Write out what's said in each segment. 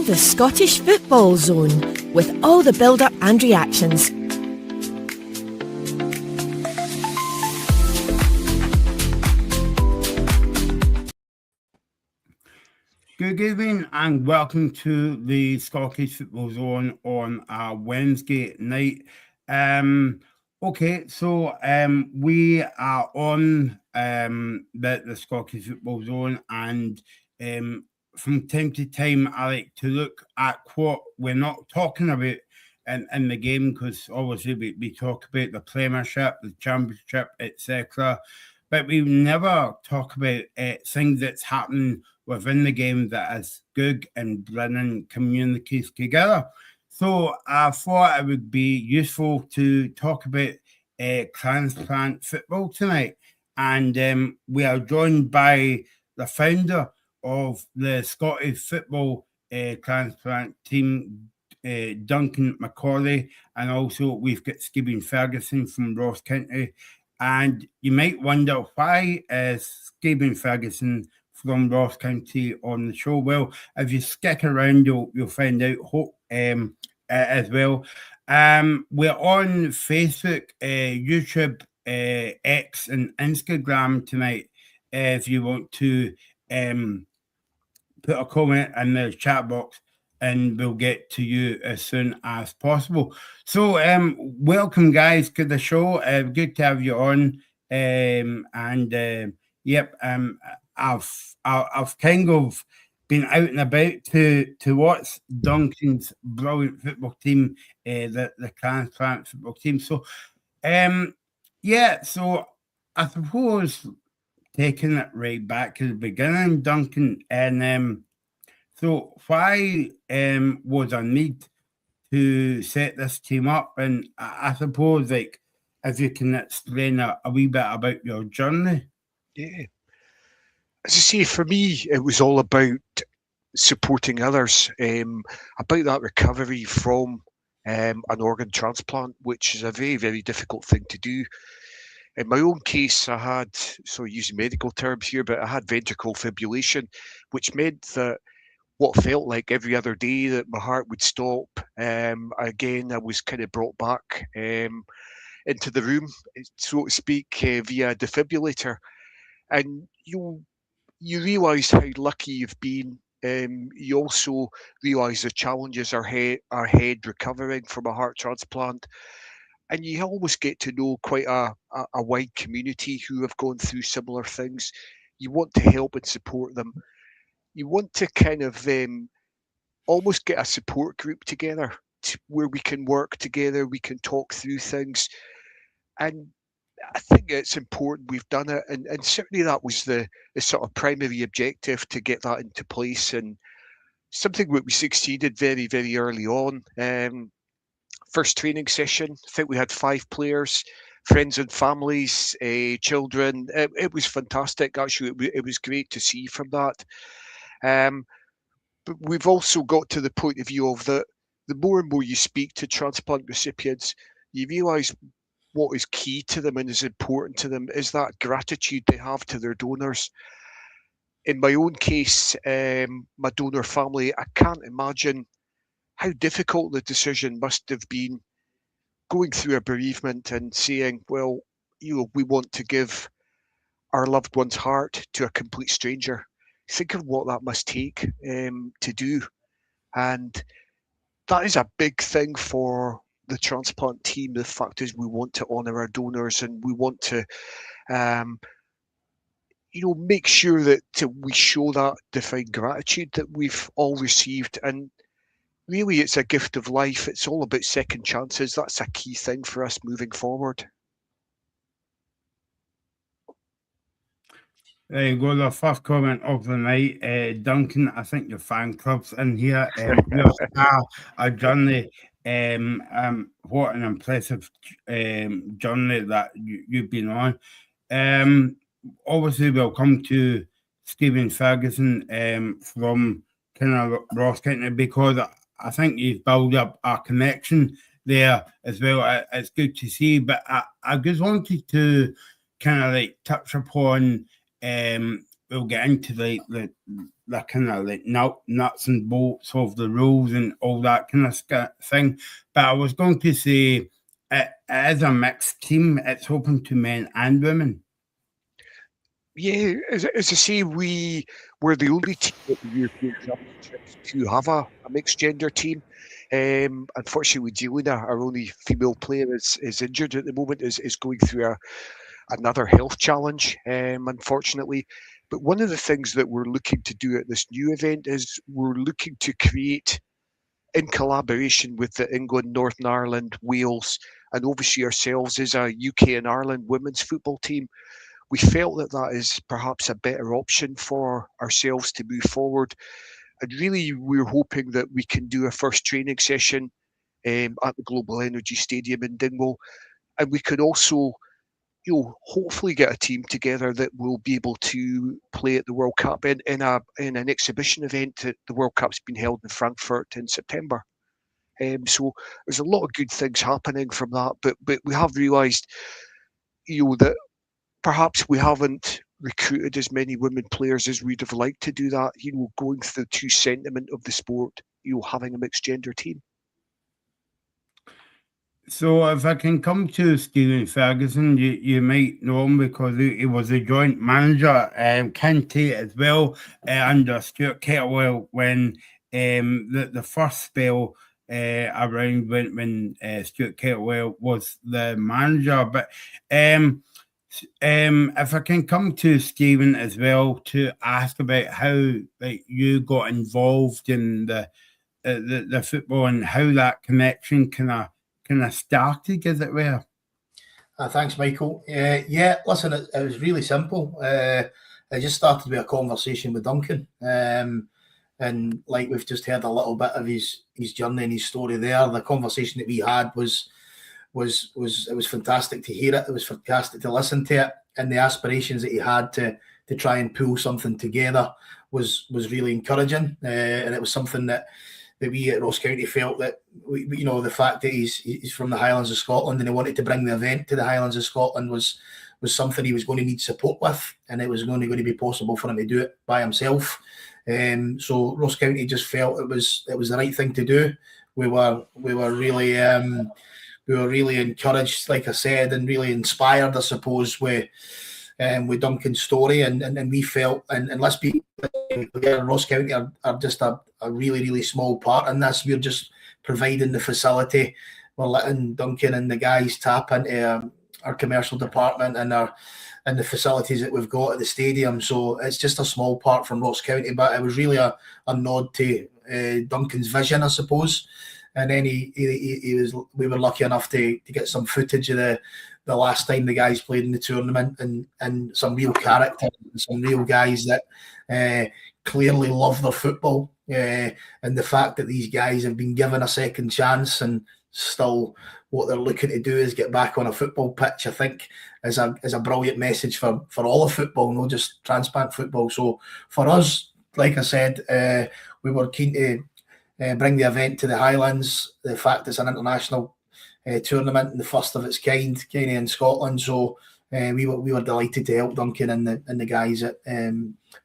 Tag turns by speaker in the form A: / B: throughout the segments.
A: the Scottish Football Zone with all the build-up and reactions.
B: Good evening and welcome to the Scottish Football Zone on a Wednesday night. We are on the Scottish Football Zone, and from time to time I like to look at what we're not talking about in the game, because obviously we talk about the Premiership, the Championship, etc. But we never talk about things that's happening within the game that is good and bringing communities together. So I thought it would be useful to talk about Transplant football tonight. And we are joined by the founder of the Scottish Football Transplant team, Duncan McCauley, and also we've got Stephen Ferguson from Ross County. And you might wonder, why is Stephen Ferguson from Ross County on the show? Well, if you stick around, you'll find out as well. We're on Facebook, YouTube, X, and Instagram tonight. If you want to put a comment in the chat box, and we'll get to you as soon as possible. So, welcome, guys, to the show. Good to have you on. I've kind of been out and about to watch Duncan's brilliant football team, the Transplant football team. So, so I suppose taking it right back to the beginning, Duncan, and so why was a need to set this team up? And I suppose, like, if you can explain a wee bit about your journey.
C: Yeah. As I say, for me, it was all about supporting others, about that recovery from an organ transplant, which is a very, very difficult thing to do. In my own case, I had, so using medical terms here, but I had ventricular fibrillation, which meant that what felt like every other day that my heart would stop. Again, I was kind of brought back into the room, so to speak, via a defibrillator. And you realise how lucky you've been. You also realise the challenges are ahead recovering from a heart transplant. And you almost get to know quite a wide community who have gone through similar things. You want to help and support them. You want to kind of almost get a support group together where we can work together, we can talk through things. And I think it's important we've done it. And certainly that was the sort of primary objective, to get that into place. And something that we succeeded very, very early on. First training session, I think we had 5 players, friends and families, children. It was fantastic, actually. It was great to see from that. But we've also got to the point of view of the more and more you speak to transplant recipients, you realise what is key to them and is important to them is that gratitude they have to their donors. In my own case, my donor family, I can't imagine how difficult the decision must have been going through a bereavement and saying, well, we want to give our loved one's heart to a complete stranger. Think of what that must take to do. And that is a big thing for the transplant team. The fact is, we want to honour our donors, and we want to make sure that we show that divine gratitude that we've all received. And really, it's a gift of life. It's all about second chances. That's a key thing for us moving forward.
B: There you go, the first comment of the night. Duncan, I think your fan club's in here. A journey. What an impressive journey that you've been on. Obviously, we'll come to Stephen Ferguson from kind of Ross County, because I think you've built up a connection there as well. It's good to see, but I just wanted to kind of like touch upon we'll get into the kind of like nuts and bolts of the rules and all that kind of thing. But I was going to say it is a mixed team. It's open to men and women.
C: Yeah, as I say, we were the only team at the European Championships to have a mixed gender team. Unfortunately, Jelena, our only female player, is injured at the moment, is going through another health challenge, unfortunately. But one of the things that we're looking to do at this new event is we're looking to create, in collaboration with the England, Northern Ireland, Wales, and obviously ourselves as a UK and Ireland women's football team, we felt that that is perhaps a better option for ourselves to move forward. And really, we're hoping that we can do a first training session at the Global Energy Stadium in Dingwall. And we can also, hopefully get a team together that will be able to play at the World Cup in an exhibition event. The World Cup's been held in Frankfurt in September. So there's a lot of good things happening from that. But we have realised, that perhaps we haven't recruited as many women players as we'd have liked to do that, going through the true sentiment of the sport, having a mixed gender team.
B: So if I can come to Stephen Ferguson, you might know him because he was a joint manager, Kente as well, under Stuart Kettlewell when the first spell around when Stuart Kettlewell was the manager. But if I can come to Stephen as well to ask about how you got involved in the football and how that connection kind of started, as it were.
D: Thanks, Michael. Listen, it was really simple. I just started with a conversation with Duncan, and like we've just heard a little bit of his journey and his story there. The conversation that we had was it was fantastic to hear it. It was fantastic to listen to it, and the aspirations that he had to try and pull something together was really encouraging, and it was something that we at Ross County felt that the fact that he's from the Highlands of Scotland and he wanted to bring the event to the Highlands of Scotland was something he was going to need support with, and it was only going to be possible for him to do it by himself. So Ross County just felt it was the right thing to do. We were really encouraged, like I said, and really inspired, I suppose, with Duncan's story, and we felt, and let's be clear, Ross County are just a really, really small part in this. We're just providing the facility. We're letting Duncan and the guys tap into our commercial department and the facilities that we've got at the stadium. So it's just a small part from Ross County, but it was really a nod to Duncan's vision, I suppose. And then we were lucky enough to get some footage of the last time the guys played in the tournament, and some real characters, some real guys that clearly love their football, and the fact that these guys have been given a second chance and still what they're looking to do is get back on a football pitch, I think is a brilliant message for all of football, not just transplant football. So for us, like I said, we were keen to bring the event to the Highlands. The fact it's an international tournament and the first of its kind in Scotland. So we were delighted to help Duncan and the guys at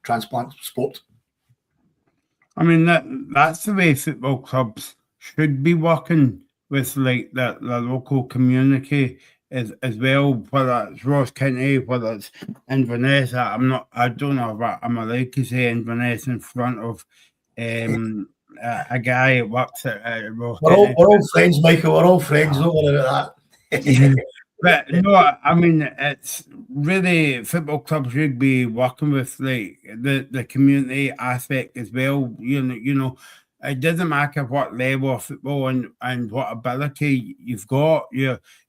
D: Transplant Sport.
B: I mean, that's the way football clubs should be working with the local community as well, whether it's Ross County, whether it's Inverness. I don't know if I'm allowed to say Inverness in front of a guy that works at Ross County.
D: We're all friends, Michael. We're all friends. Don't worry about that.
B: But no, I mean, it's really football clubs should be working with the community aspect as well. You know, it doesn't matter what level of football and what ability you've got.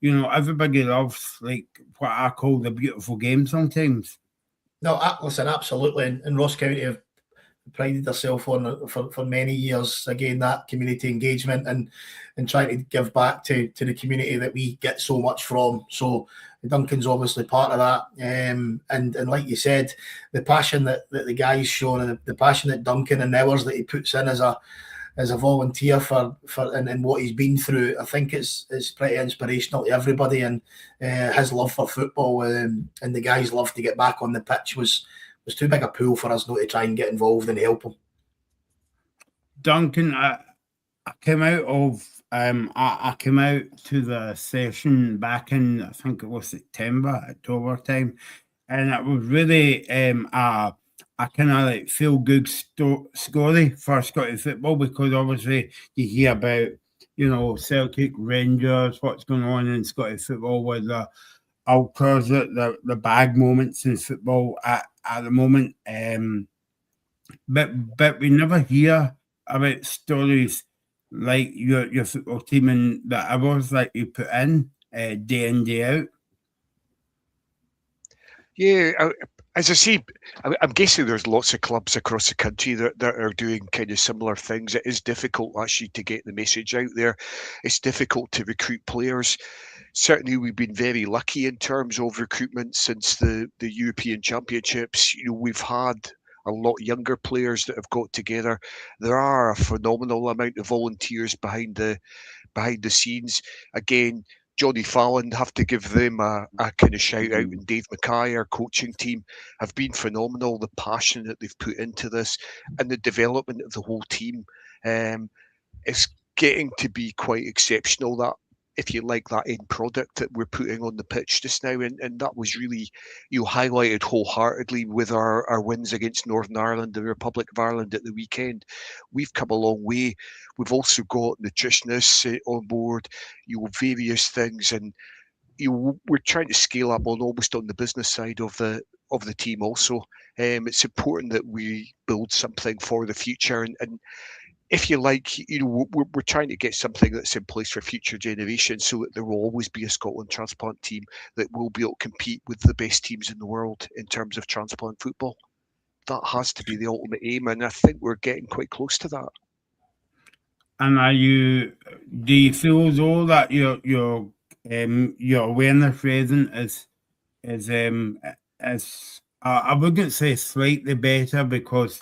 B: Everybody loves what I call the beautiful game sometimes.
D: No, listen, absolutely. And Ross County have prided themselves on for many years, again, that community engagement and trying to give back to the community that we get so much from. So Duncan's obviously part of that, and like you said, the passion that the guys show and the passion that Duncan and hours that he puts in as a volunteer for and what he's been through, I think it's pretty inspirational to everybody. And his love for football and the guys' love to get back on the pitch was There's too big a pool for us not to try and get involved and help them.
B: Duncan, I came out of I came out to the session back in, I think it was September, October time, and it was really a kind of like feel good story for Scottish football, because obviously you hear about, you know, Celtic, Rangers, what's going on in Scottish football with the ultras, the bad moments in football at the moment, but we never hear about stories like your football team and the hours that you put in day in, day out.
C: Yeah, as I say, I'm guessing there's lots of clubs across the country that are doing kind of similar things. It is difficult actually to get the message out there. It's difficult to recruit players. Certainly, we've been very lucky in terms of recruitment since the European Championships. You know, we've had a lot younger players that have got together. There are a phenomenal amount of volunteers behind the scenes. Again, Johnny Fallon, have to give them a kind of shout out, and Dave Mackay, our coaching team, have been phenomenal. The passion that they've put into this and the development of the whole team is getting to be quite exceptional. That, if you like, that end product that we're putting on the pitch just now, and that was really, you highlighted wholeheartedly with our wins against Northern Ireland, the Republic of Ireland at the weekend. We've come a long way. We've also got nutritionists on board, you know, various things, and you know, we're trying to scale up almost on the business side of the team also. It's important that we build something for the future, and if you like, you know, we're trying to get something that's in place for future generations, so that there will always be a Scotland transplant team that will be able to compete with the best teams in the world in terms of transplant football. That has to be the ultimate aim, and I think we're getting quite close to that.
B: And do you feel as though that your awareness raising is I wouldn't say slightly better, because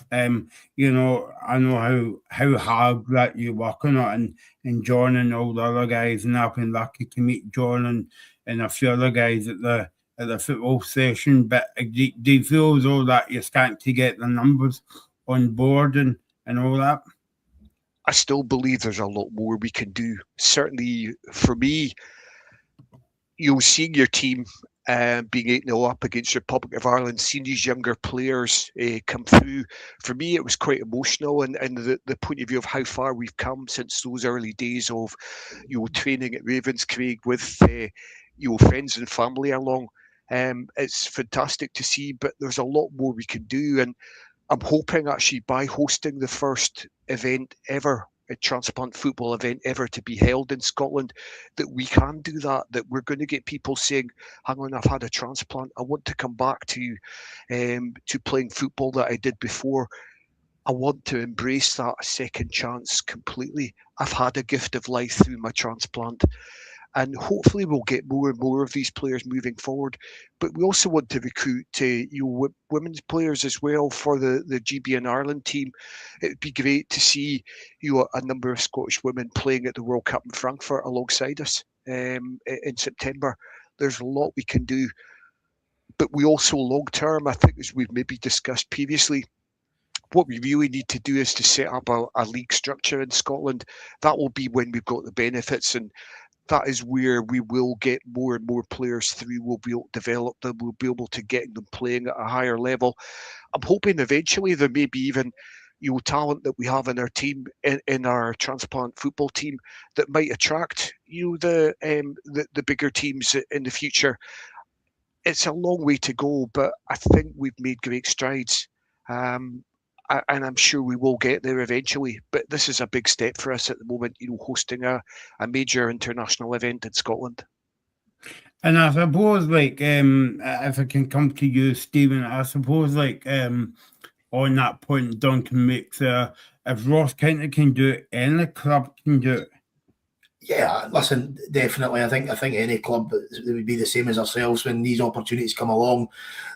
B: you know, I know how hard that you work on it, and John and all the other guys, and I've been lucky to meet John and a few other guys at the football session. But do you feel as though that you're starting to get the numbers on board and all that?
C: I still believe there's a lot more we can do. Certainly for me, you'll see your team being 8-0 up against Republic of Ireland, seeing these younger players come through. For me, it was quite emotional, and the point of view of how far we've come since those early days of, you know, training at Ravenscraig with you know, friends and family along. It's fantastic to see, but there's a lot more we can do, and I'm hoping actually by hosting the first event ever, a transplant football event ever to be held in Scotland, that we can do that, that we're going to get people saying, hang on, I've had a transplant, I want to come back to playing football that I did before. I want to embrace that second chance completely. I've had a gift of life through my transplant. And hopefully we'll get more and more of these players moving forward. But we also want to recruit women's players as well for the GB and Ireland team. It'd be great to see a number of Scottish women playing at the World Cup in Frankfurt alongside us in September. There's a lot we can do. But we also, long term, I think, as we've maybe discussed previously, what we really need to do is to set up a league structure in Scotland. That will be when we've got the benefits, and that is where we will get more and more players through. We'll be able to develop them. We'll be able to get them playing at a higher level. I'm hoping eventually there may be even, you know, talent that we have in our team, in our transplant football team, that might attract, you know, the bigger teams in the future. It's a long way to go, but I think we've made great strides. And I'm sure we will get there eventually. But this is a big step for us at the moment, you know, hosting a major international event in Scotland.
B: And I suppose, like, if I can come to you, Stephen, I suppose, like, on that point, Duncan makes, if Ross County can do it, any club can do it.
D: Yeah, listen, definitely. I think any club would be the same as ourselves when these opportunities come along.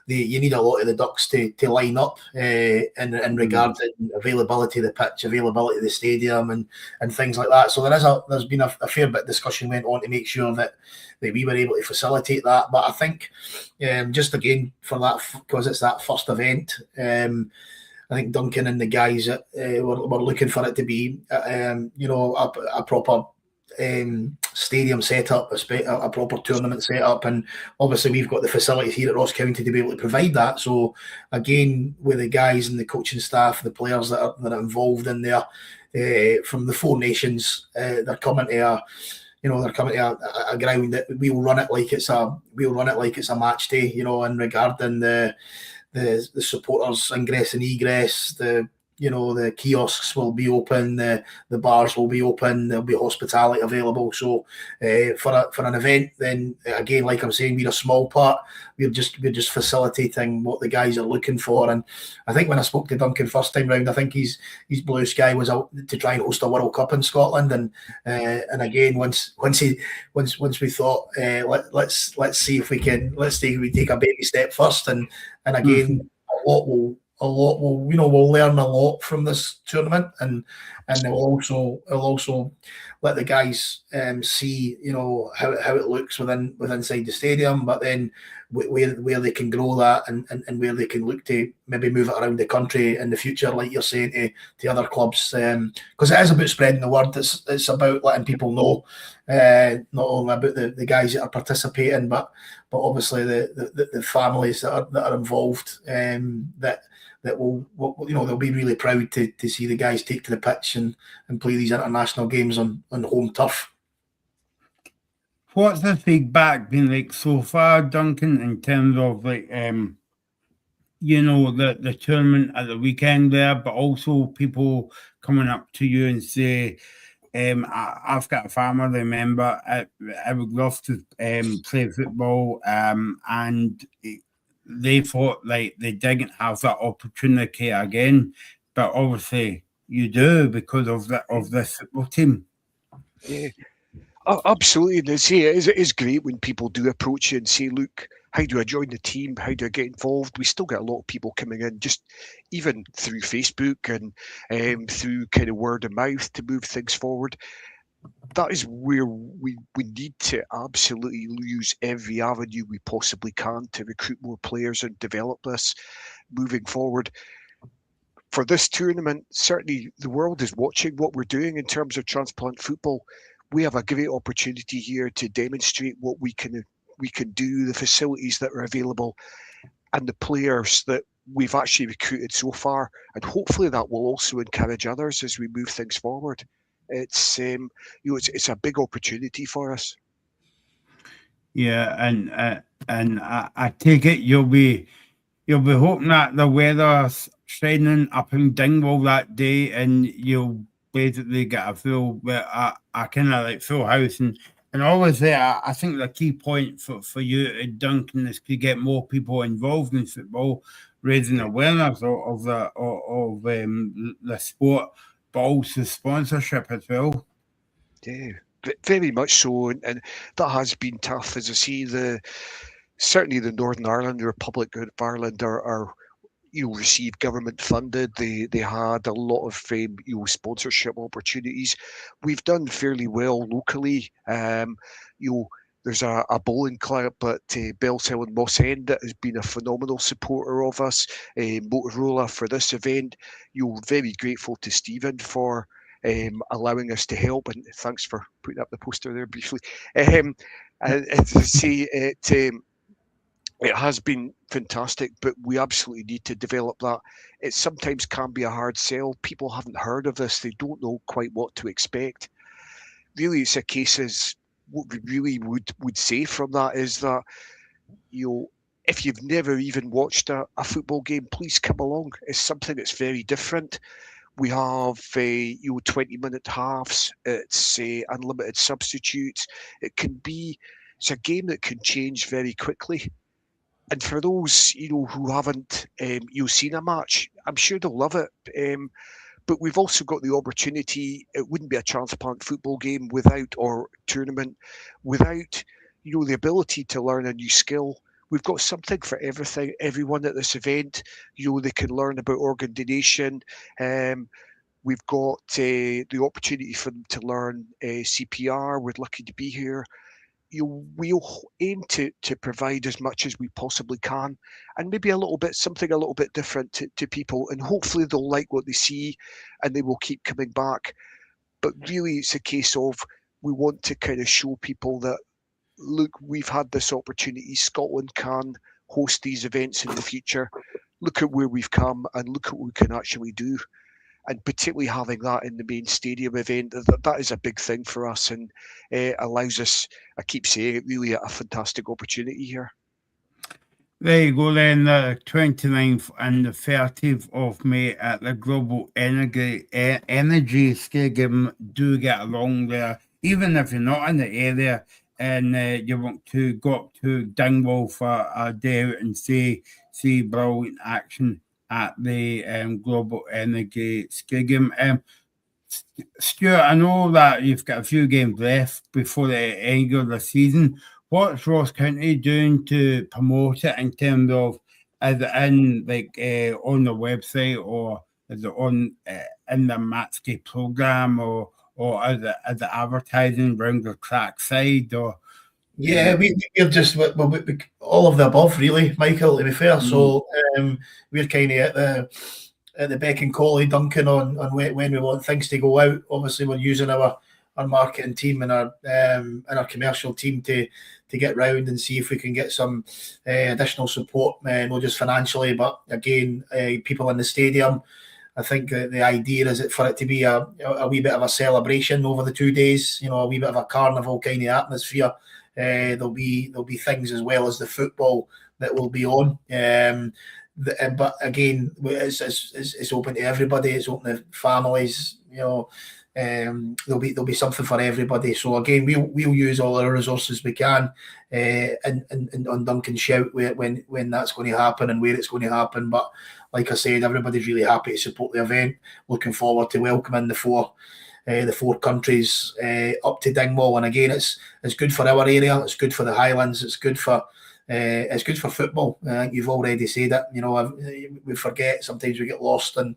D: You need a lot of the ducks to line up in regarding availability of the pitch, availability of the stadium, and things like that. So there's been a fair bit of discussion went on to make sure that we were able to facilitate that. But I think just again for that, because it's that first event. I think Duncan and the guys were looking for it to be, a proper stadium setup, a proper tournament setup, and obviously we've got the facilities here at Ross County to be able to provide that. So again, with the guys and the coaching staff, the players that are involved in there from the Four Nations, they're coming to a ground that we'll run it like it's a match day, and regarding the supporters ingress and egress, the kiosks will be open, the bars will be open, there'll be hospitality available. So for an event, then again, like I'm saying, we're a small part. We're just facilitating what the guys are looking for. And I think when I spoke to Duncan first time round, I think his blue sky was out to try and host a World Cup in Scotland. And again, once we thought let's see if we take a baby step first, and again, we'll learn a lot from this tournament, and it'll also let the guys see how it looks inside the stadium, but then where they can grow that, and where they can look to maybe move it around the country in the future, like you're saying, to other clubs, because it is about spreading the word. It's about letting people know, not only about the guys that are participating, but obviously the families that are involved, that will they'll be really proud to see the guys take to the pitch and play these international games on home turf.
B: What's the feedback been like so far, Duncan, in terms of like the tournament at the weekend there, but also people coming up to you and say, I've got a family member. I would love to play football, and they thought like they didn't have that opportunity again, but obviously you do because of this football team.
C: Yeah, absolutely. And it is great when people do approach you and say, "Look, how do I join the team? How do I get involved?" We still get a lot of people coming in, just even through Facebook and through kind of word of mouth to move things forward. That is where we need to absolutely use every avenue we possibly can to recruit more players and develop this moving forward. For this tournament, certainly the world is watching what we're doing in terms of transplant football. We have a great opportunity here to demonstrate what we can do, the facilities that are available, and the players that we've actually recruited so far. And hopefully that will also encourage others as we move things forward. It's it's a big opportunity for us.
B: Yeah, and I take it you'll be hoping that the weather's shining up in Dingwall that day, and you'll basically get a full, a kind of like full house, and obviously I think the key point for you, Duncan, is to get more people involved in football, raising awareness of the sport, but also sponsorship as well.
C: Yeah, very much so, and that has been tough. As I see, certainly the Northern Ireland, the Republic of Ireland are received government funded. They had a lot of sponsorship opportunities. We've done fairly well locally. There's a bowling club at Bellshill and Moss End that has been a phenomenal supporter of us. Motorola for this event. Very grateful to Stephen for allowing us to help, and thanks for putting up the poster there briefly. And to see it has been fantastic, but we absolutely need to develop that. It sometimes can be a hard sell. People haven't heard of this. They don't know quite what to expect. Really, it's a case as what we really would say from that is that, if you've never even watched a football game, please come along. It's something that's very different. We have 20-minute halves. It's unlimited substitutes. It's a game that can change very quickly. And for those who haven't seen a match, I'm sure they'll love it. But we've also got the opportunity. It wouldn't be a transplant football game without, or tournament, without, the ability to learn a new skill. We've got something for everyone at this event. They can learn about organ donation. We've got the opportunity for them to learn CPR. We're lucky to be here. We'll aim to provide as much as we possibly can, and maybe something a little bit different to people, and hopefully they'll like what they see and they will keep coming back. But really, it's a case of, we want to kind of show people that, look, we've had this opportunity. Scotland can host these events in the future. Look at where we've come, and look at what we can actually do. And particularly having that in the main stadium event, that is a big thing for us, and allows us, I keep saying it, really a fantastic opportunity here.
B: There you go then, the 29th and the 30th of May at the Global Energy Stadium. Do get along there, even if you're not in the area and you want to go up to Dingwall for a day out and see brilliant action at the Global Energy Stadium. Stuart, I know that you've got a few games left before the end of the season. What's Ross County doing to promote it in terms of, is it in on the website, or is it on in the Matsky programme, or is it advertising around the track side, or?
D: Yeah, we're just we all of the above, really, Michael, to be fair. So we're kind of at the beck and call of Duncan on when we want things to go out. Obviously, we're using our marketing team and our commercial team to get round and see if we can get some additional support, not just financially, but again, people in the stadium. I think the idea is for it to be a wee bit of a celebration over the 2 days, a wee bit of a carnival kind of atmosphere. There'll be things as well as the football that will be on. But again, it's open to everybody. It's open to families. There'll be something for everybody. So again, we'll use all our resources we can, and on Duncan shout when that's going to happen and where it's going to happen. But like I said, everybody's really happy to support the event. Looking forward to welcoming the four countries up to Dingwall. And again, it's good for our area. It's good for the Highlands. It's good for football. I think you've already said it. We forget sometimes, we get lost in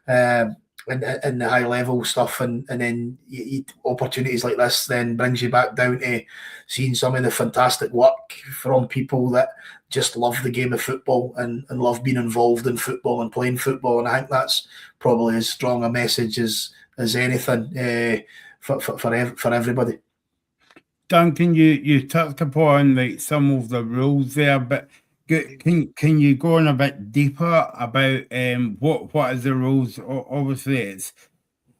D: the high level stuff, and then opportunities like this then brings you back down to seeing some of the fantastic work from people that just love the game of football and love being involved in football and playing football. And I think that's probably as strong a message as anything for everybody.
B: Duncan, you touched upon some of the rules there, but can you go on a bit deeper about what is the rules? Obviously,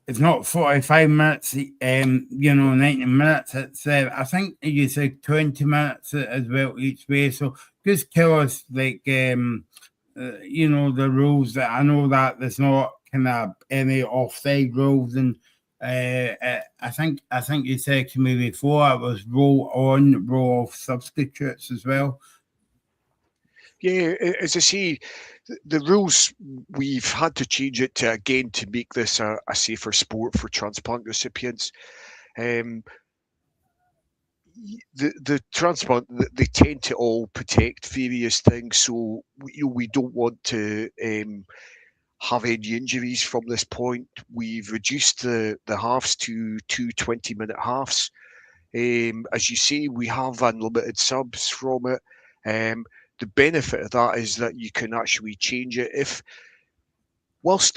B: it's not 45 minutes, 90 minutes. It's I think you said 20 minutes as well each way. So just tell us the rules. That I know that there's not kind of any offside rules, and I think you said to me before it was roll on, roll off substitutes as well.
C: Yeah, as I say, the rules, we've had to change it to make this a safer sport for transplant recipients. The transplant, they tend to all protect various things, so we don't want to have any injuries from this point. We've reduced the halves to 2 20-minute halves. As you see, we have unlimited subs from it. The benefit of that is that you can actually change it if, whilst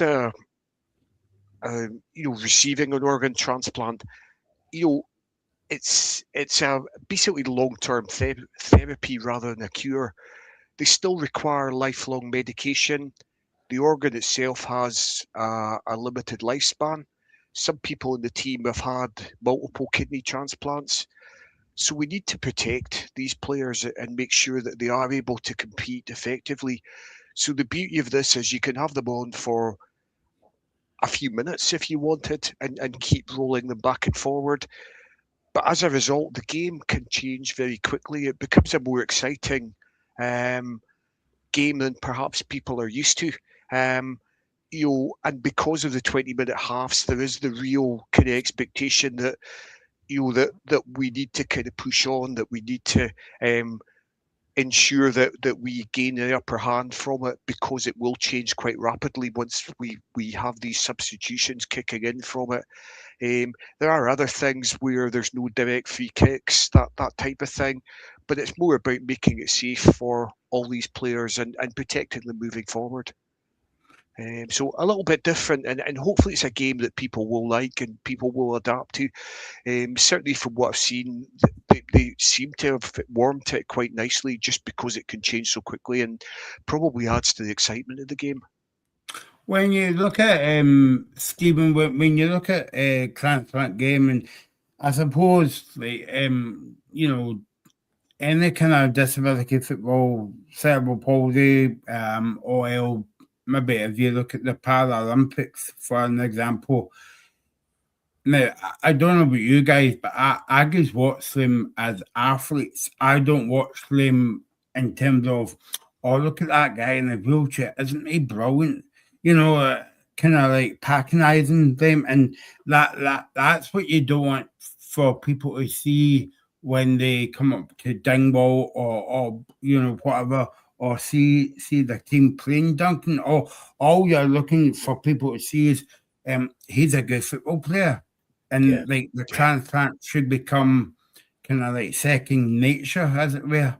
C: receiving an organ transplant, it's a basically long-term therapy rather than a cure. They still require lifelong medication. The organ itself has a limited lifespan. Some people in the team have had multiple kidney transplants. So we need to protect these players and make sure that they are able to compete effectively. So the beauty of this is you can have them on for a few minutes if you wanted, and keep rolling them back and forward. But as a result, the game can change very quickly. It becomes a more exciting game than perhaps people are used to. and because of the 20-minute halves, there is the real kind of expectation that that we need to kind of push on, that we need to ensure that we gain the upper hand from it, because it will change quite rapidly once we have these substitutions kicking in from it. There are other things where there's no direct free kicks, that type of thing, but it's more about making it safe for all these players and protecting them moving forward. So a little bit different, and hopefully it's a game that people will like and people will adapt to. Certainly from what I've seen, they seem to have warmed to it quite nicely, just because it can change so quickly, and probably adds to the excitement of the game.
B: When you look at Stephen, when you look at Transplant game, and I suppose like any kind of disability football, cerebral palsy, or maybe if you look at the Paralympics for an example. Now, I don't know about you guys, but I just watch them as athletes. I don't watch them in terms of, oh, look at that guy in the wheelchair. Isn't he brilliant? Kind of like patronising them. And that's what you don't want for people to see when they come up to Dingwall or whatever, or see the team playing, Duncan. Or all you're looking for people to see is he's a good football player. And the transplant should become kind of like second nature, as it were.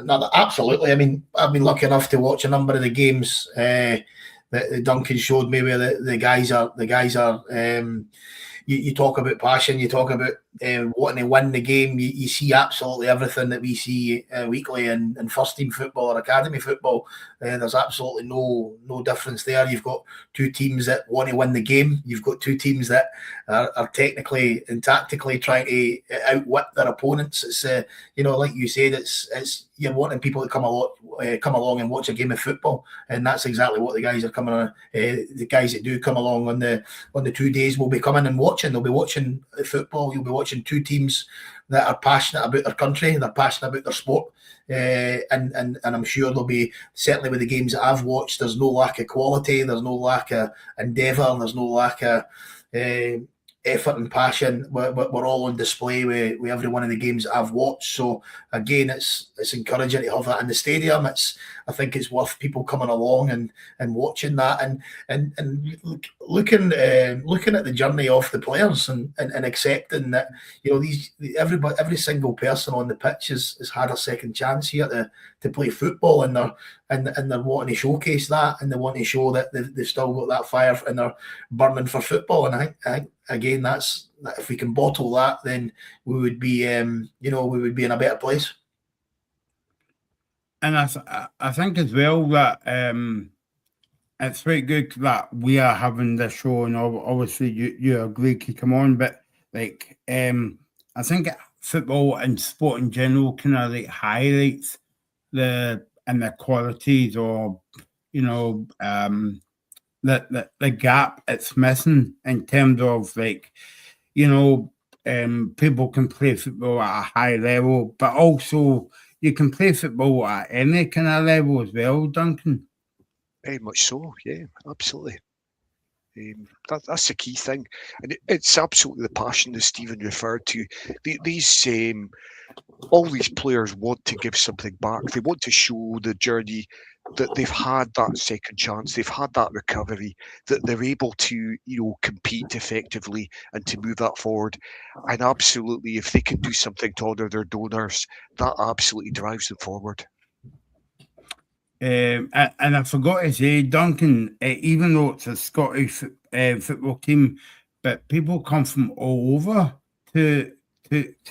D: No, absolutely. I mean, I've been lucky enough to watch a number of the games that Duncan showed me, where the guys are. You talk about passion, you talk about wanting to win the game. You see absolutely everything that we see weekly in first team football or academy football. There's absolutely no difference there. You've got two teams that want to win the game. You've got two teams that are technically and tactically trying to outwit their opponents. It's like you said, it's you're wanting people to come along and watch a game of football, and that's exactly what the guys are coming on. The guys that do come along on the 2 days will be coming and watching. They'll be watching football. You'll be watching two teams that are passionate about their country, they're passionate about their sport, and I'm sure there'll be, certainly with the games that I've watched, there's no lack of quality, there's no lack of endeavour, there's no lack of effort and passion. We're all on display with every one of the games that I've watched. So again, it's encouraging to have that in the stadium. I think it's worth people coming along and watching that and looking at the journey of the players and accepting that every single person on the pitch has had a second chance here to play football, and they're wanting to showcase that, and they want to show that they've still got that fire and they're burning for football. And I think again, that's if we can bottle that, then we would be in a better place.
B: And I think as well that it's very good that we are having this show, and obviously you agree to come on, but like I think football and sport in general kind of like highlights the qualities, or the gap it's missing in terms of people can play football at a high level, but also you can play football at any kind of level as well, Duncan.
C: Very much so, yeah, absolutely. That's the key thing, and it's absolutely the passion that Stephen referred to. All these players want to give something back. They want to show the journey that they've had that second chance, they've had that recovery, that they're able to compete effectively and to move that forward. And absolutely, if they can do something to honour their donors, that absolutely drives them forward.
B: And I forgot to say, Duncan, even though it's a Scottish football team, but people come from all over to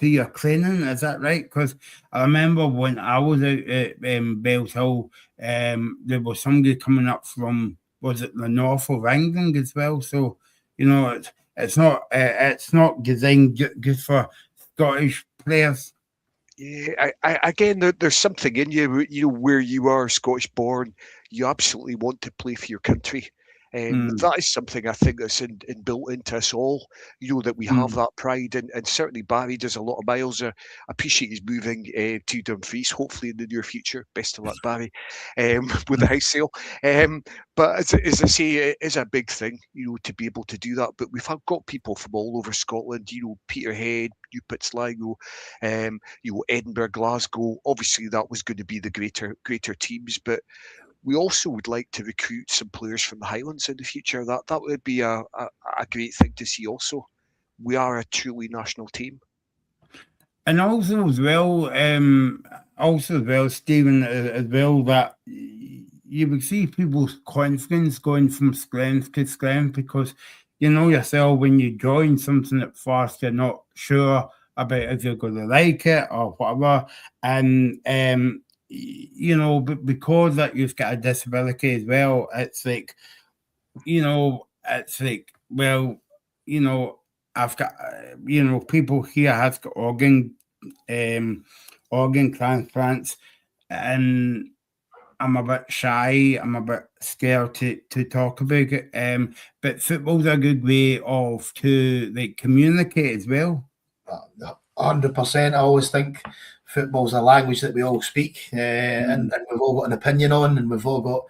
B: your training, is that right? Because I remember when I was out at Bells Hill, there was somebody coming up from, was it the north of England as well? So it's not designed just for Scottish players.
C: Yeah, again, there's something in you, where you are Scottish born, you absolutely want to play for your country. That is something I think that's built into us all, that we have that pride. And certainly Barry does a lot of miles. I appreciate he's moving to Dumfries, hopefully in the near future. Best of luck, Barry, with the house sale. But as I say, it is a big thing, to be able to do that. But we've got people from all over Scotland, Peterhead, Newport Sligo, Edinburgh, Glasgow. Obviously, that was going to be the greater teams, but we also would like to recruit some players from the Highlands in the future. That would be a great thing to see also. We are a truly national team.
B: And also as well, Stephen, as well, that you would see people's confidence going from strength to strength, because you know yourself, when you join something at first, you're not sure about if you're going to like it or whatever. And but because that you've got a disability as well, it's like, I've got, people here have got organ transplants, and I'm a bit shy, I'm a bit scared to talk about it. But football's a good way to communicate as well.
D: 100%. I always think football's a language that we all speak, and we've all got an opinion on, and we've all got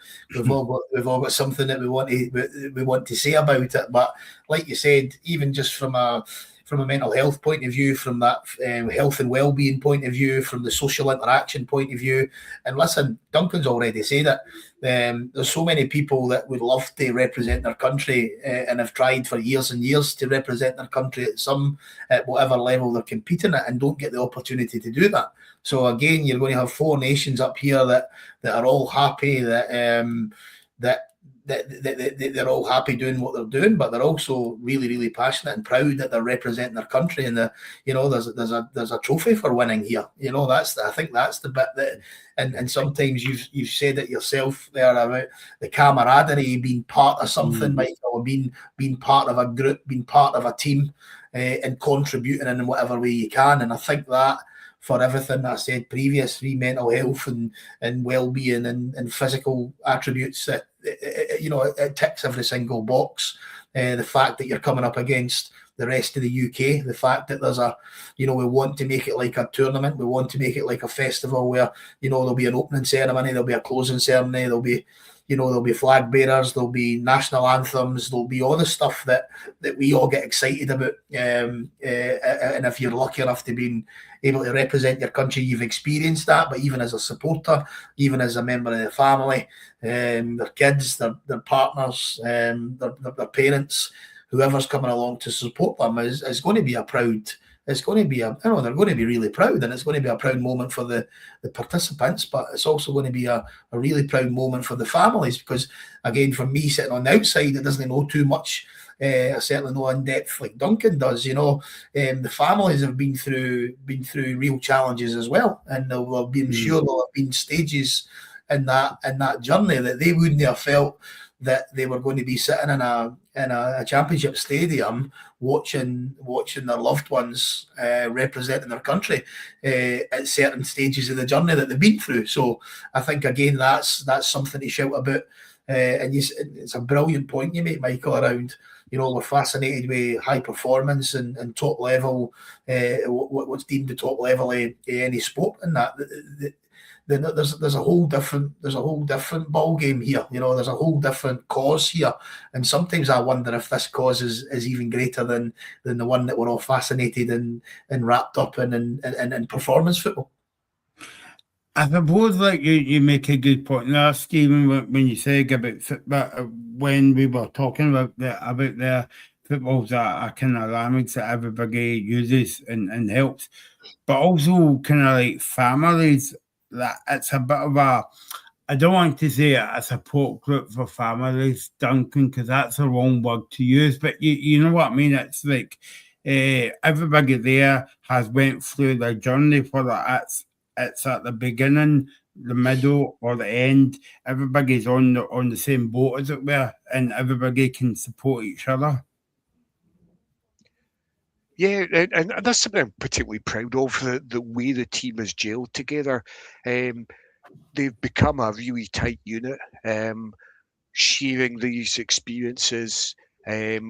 D: something that we want to say about it. But like you said, even just from a mental health point of view, from that health and well-being point of view, from the social interaction point of view, and listen, Duncan's already said it. There's so many people that would love to represent their country and have tried for years and years to represent their country at whatever level they're competing at, and don't get the opportunity to do that. So again, you're going to have four nations up here that are all happy, that they're all happy doing what they're doing, but they're also really, really passionate and proud that they're representing their country. And there's a trophy for winning here. I think that's the bit that, and sometimes you've said it yourself there about the camaraderie, being part of something, Michael, being part of a group, being part of a team, and contributing in whatever way you can. And I think that, for everything that I said previously, mental health and well-being and physical attributes, that it ticks every single box. The fact that you're coming up against the rest of the UK, the fact that there's we want to make it like a tournament, we want to make it like a festival where there'll be an opening ceremony, there'll be a closing ceremony, there'll be flag bearers, there'll be national anthems, there'll be all the stuff that we all get excited about. And if you're lucky enough to be able to represent your country, you've experienced that. But even as a supporter, even as a member of the family, their kids, their partners, their parents, whoever's coming along to support them is going to be a proud. It's going to be they're going to be really proud, and it's going to be a proud moment for the participants, but it's also going to be a really proud moment for the families, because again, for me sitting on the outside that doesn't know too much, I certainly know in depth like Duncan does, the families have been through real challenges as well, and they'll be sure there'll have been stages in that journey that they wouldn't have felt that they were going to be sitting in a championship stadium watching their loved ones representing their country at certain stages of the journey that they've been through. So I think again that's something to shout about, and it's a brilliant point you make, Michael, around we're fascinated with high performance and top level, what's deemed the top level of any sport, and that. There's a whole different ball game here. There's a whole different cause here, and sometimes I wonder if this cause is even greater than the one that we're all fascinated and wrapped up in performance football.
B: I suppose, like you make a good point there, Stephen, when you say about football, when we were talking about the football's a kind of language that everybody uses and helps, but also kind of like families. That it's a bit of I don't want to say a support group for families, Duncan, because that's the wrong word to use, but you know what I mean. It's like everybody there has went through their journey, whether it's at the beginning, the middle, or the end. Everybody's on the same boat, as it were, and everybody can support each other.
C: Yeah, and that's something I'm particularly proud of, the way the team has gelled together. They've become a really tight unit. sharing these experiences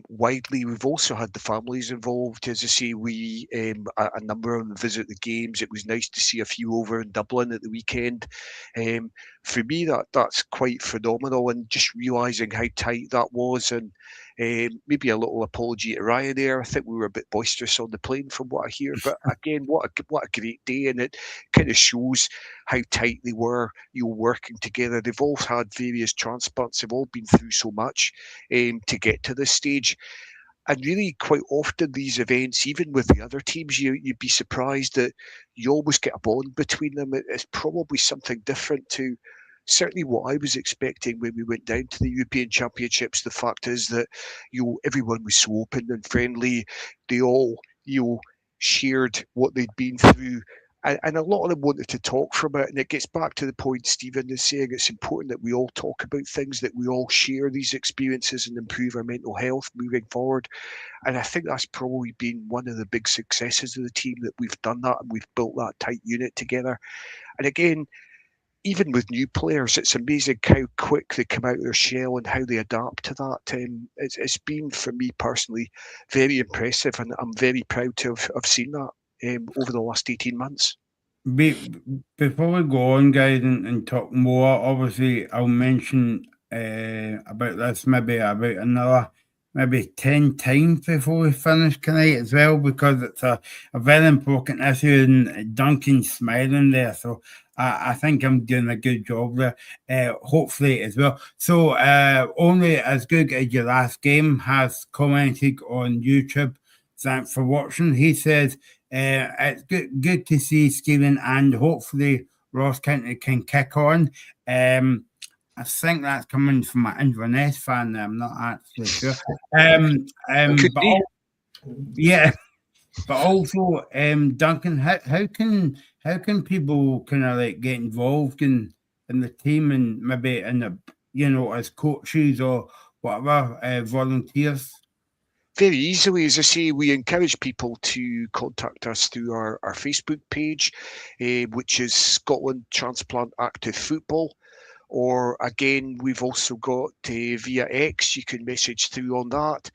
C: widely. We've also had the families involved. As I say, we a number of them visit the games. It was nice to see a few over in Dublin at the weekend. For me, that's quite phenomenal, and just realising how tight that was, and maybe a little apology to Ryanair. I think we were a bit boisterous on the plane, from what I hear. But again, what a great day, and it kind of shows how tight they were, working together. They've all had various transplants. They've all been through so much to get to this stage. And really, quite often these events, even with the other teams, you'd be surprised that you almost get a bond between them. It's probably something different to certainly what I was expecting when we went down to the European Championships. The fact is that everyone was so open and friendly. They all shared what they'd been through. And a lot of them wanted to talk from it. And it gets back to the point Stephen is saying, it's important that we all talk about things, that we all share these experiences and improve our mental health moving forward. And I think that's probably been one of the big successes of the team, that we've done that and we've built that tight unit together. And again, even with new players, it's amazing how quick they come out of their shell and how they adapt to that. It's been, for me personally, very impressive, and I'm very proud to have seen that over the last 18 months.
B: Before we go on, guys, and talk more, obviously, I'll mention about this maybe about another 10 times before we finish tonight as well, because it's a very important issue, and Duncan's smiling there, so I think I'm doing a good job there, hopefully as well. So Only As Good As Your Last Game has commented on YouTube. Thanks for watching. He says, it's good to see Stephen, and hopefully Ross County can kick on. I think that's coming from an Inverness fan. I'm not actually sure. But also, Duncan, how can people kind of like get involved in the team, and maybe in the as coaches or whatever, volunteers?
C: Very easily. As I say, we encourage people to contact us through our Facebook page, which is Scotland Transplant Active Football. Or again, we've also got via X, you can message through on that.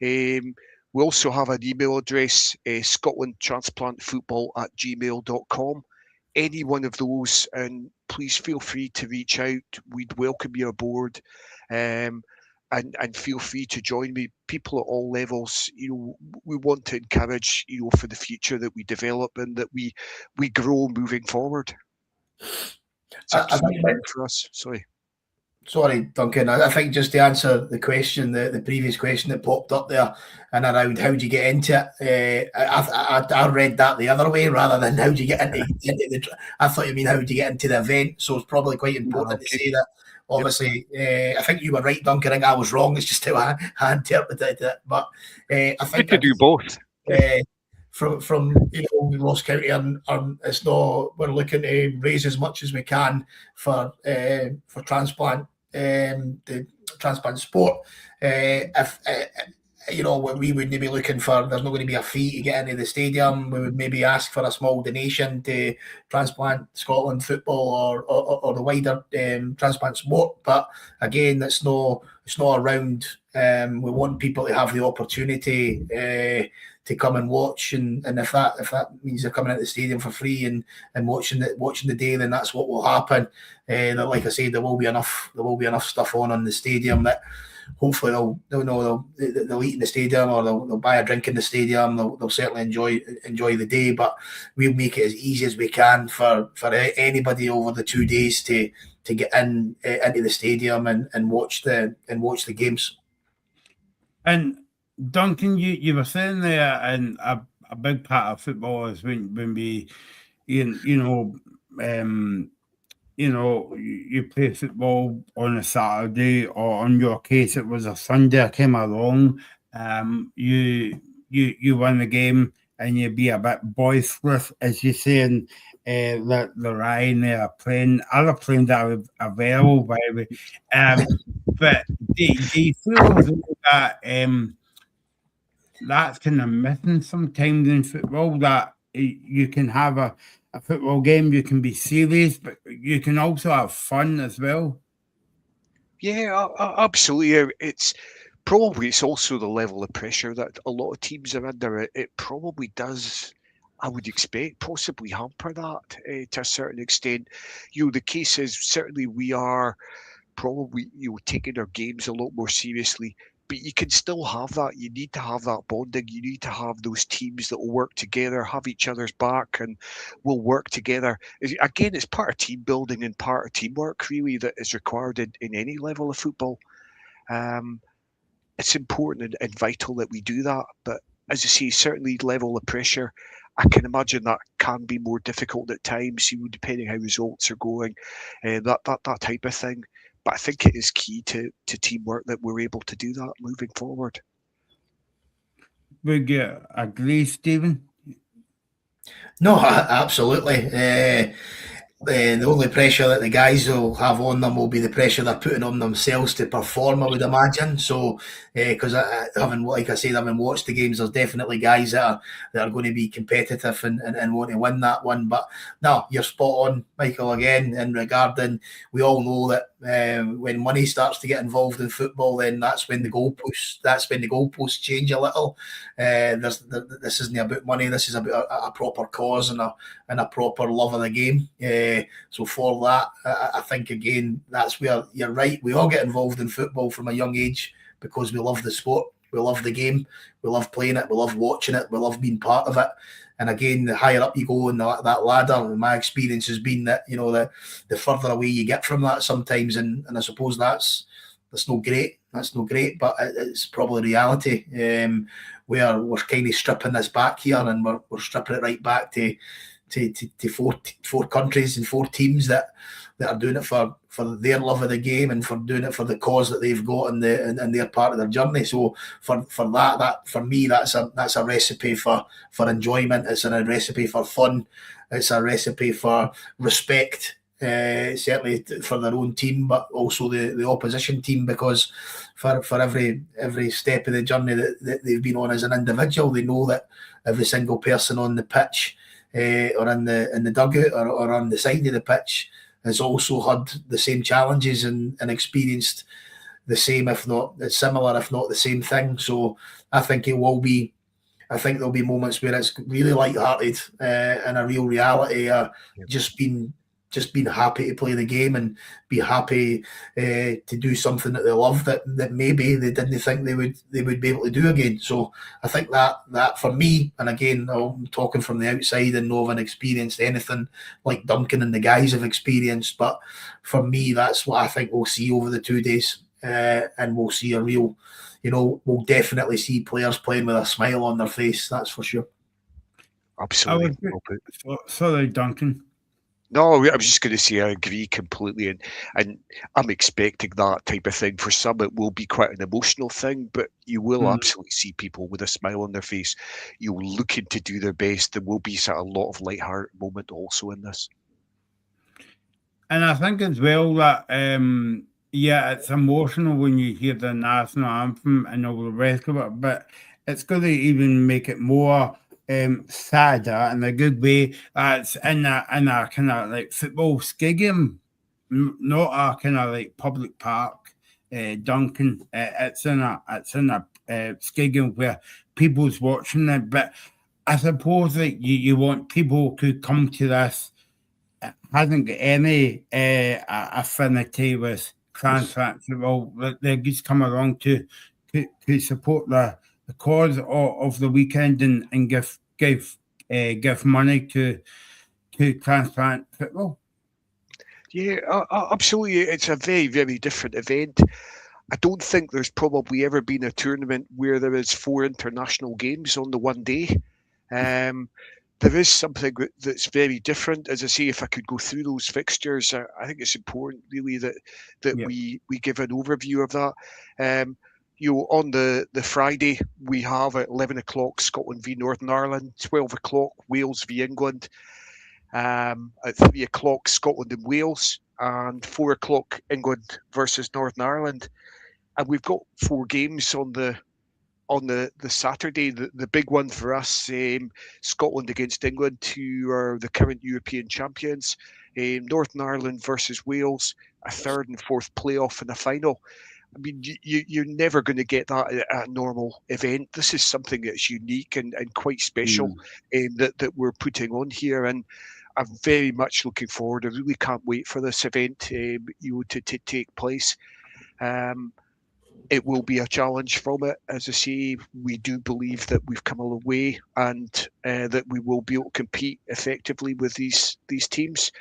C: We also have an email address, scotlandtransplantfootball@gmail.com. Any one of those, and please feel free to reach out. We'd welcome you aboard. And feel free to join me. People at all levels, we want to encourage, for the future, that we develop and that we grow moving forward.
D: I think
C: for us.
D: Sorry, Duncan. I think just to answer the question, the previous question that popped up there, and around how do you get into it, I read that the other way rather than how do you get into the. I thought you mean how do you get into the event. So it's probably quite important to say that. Obviously, I think you were right, Duncan. I think I was wrong. It's just how I interpreted it. But I think
C: to do both.
D: From Ross County, and it's not. We're looking to raise as much as we can for transplant, the transplant sport. If we wouldn't be looking for. There's not going to be a fee to get into the stadium. We would maybe ask for a small donation to Transplant Scotland Football or the wider transplant sport. But again, it's not around. We want people to have the opportunity to come and watch, and if that means they're coming out the stadium for free and watching the day, then that's what will happen. Like I said, there will be enough stuff on the stadium that hopefully they'll eat in the stadium, or they'll buy a drink in the stadium. They'll certainly enjoy the day, but we'll make it as easy as we can for anybody over the 2 days to get into the stadium and watch the games.
B: And Duncan, you were saying there, and a big part of football is when we, you play football on a Saturday, or in your case, it was a Sunday. I came along. You win the game, and you be a bit boisterous, as you say, and the Ryan are playing. Other playing that are available, by the way. But do you feel that that's kind of missing sometimes in football, that you can have a football game, you can be serious, but you can also have fun as well?
C: Yeah, absolutely. It's also the level of pressure that a lot of teams are under. It probably does, I would expect, possibly hamper that to a certain extent. The case is certainly we are probably taking our games a lot more seriously. But you can still have that. You need to have that bonding. You need to have those teams that will work together, have each other's back, and will work together. Again, it's part of team building and part of teamwork, really, that is required in any level of football. Um, it's important and vital that we do that. But as you say, certainly level of pressure. I can imagine that can be more difficult at times, depending how results are going, that type of thing. But I think it is key to teamwork that we're able to do that moving forward.
B: Would you agree, Stephen?
D: No, absolutely. The only pressure that the guys will have on them will be the pressure they're putting on themselves to perform, I would imagine. So, because having, like I said, having watched the games, there's definitely guys that are going to be competitive and want to win that one. But no, you're spot on, Michael, again, in regarding, we all know that when money starts to get involved in football, then that's when the goalposts change a little. This isn't about money. This is about a proper cause and a proper love of the game. So for that, I think again, that's where you're right. We all get involved in football from a young age because we love the sport, we love the game, we love playing it, we love watching it, we love being part of it. And again, the higher up you go in that ladder, my experience has been that the further away you get from that sometimes, and I suppose that's no great. That's no great, but it's probably reality. Where we're kind of stripping this back here, and we're stripping it right back to four countries and four teams that are doing it for their love of the game and for doing it for the cause that they've got in their part of their journey. So for that for me, that's a recipe for enjoyment. It's a recipe for fun. It's a recipe for respect. Certainly for their own team, but also the opposition team, because for every step of the journey that they've been on as an individual, they know that every single person on the pitch or in the dugout or on the side of the pitch has also had the same challenges and experienced the same, if not similar, if not the same thing. So I think there'll be moments where it's really light-hearted and a real reality, just being happy to play the game and be happy to do something that they love that maybe they didn't think they would be able to do again. So I think that for me, and again, I'm talking from the outside and no one experienced anything like Duncan and the guys have experienced, but for me, that's what I think we'll see over the 2 days, and we'll see a real, we'll definitely see players playing with a smile on their face. That's for sure.
C: Absolutely.
B: Sorry, Duncan.
C: No, I was just going to say I agree completely, and I'm expecting that type of thing. For some, it will be quite an emotional thing, but you will absolutely see people with a smile on their face. You're looking to do their best. There will be a lot of light-hearted moment also in this.
B: And I think as well that it's emotional when you hear the national anthem and all the rest of it, but it's going to even make it more sadder in a good way. It's in a kind of like football stadium, not a kind of like public park. Duncan, it's in a stadium where people's watching it. But I suppose that you want people to come to this. Hasn't got any affinity with Transplant football. They just come along to support the cause of the weekend and give money to Transplant football.
C: Yeah, absolutely. It's a very, very different event. I don't think there's probably ever been a tournament where there is 4 international games on the one day. There is something that's very different. As I say, if I could go through those fixtures, I think it's important really that we give an overview of that. On the Friday, we have at 11 o'clock Scotland v Northern Ireland, 12 o'clock Wales v England, at 3 o'clock Scotland and Wales, and 4 o'clock England versus Northern Ireland. And we've got 4 games on the Saturday. The big one for us, Scotland against England, who are the current European champions. Northern Ireland versus Wales, a third and fourth playoff in the final. I mean, you're never going to get that at a normal event. This is something that's unique and quite special that we're putting on here. And I'm very much looking forward. I really can't wait for this event to take place. It will be a challenge from it. As I say, we do believe that we've come a long way and that we will be able to compete effectively with these teams.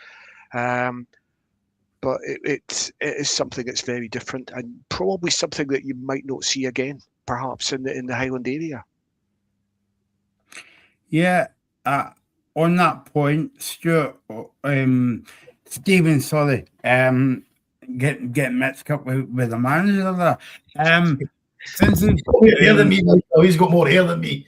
C: But it is something that's very different and probably something that you might not see again, perhaps in the Highland area.
B: Yeah, on that point, Stuart, Stephen, sorry, get mixed up with the manager there. Since
D: he's got more hair than me, he's got more hair than me.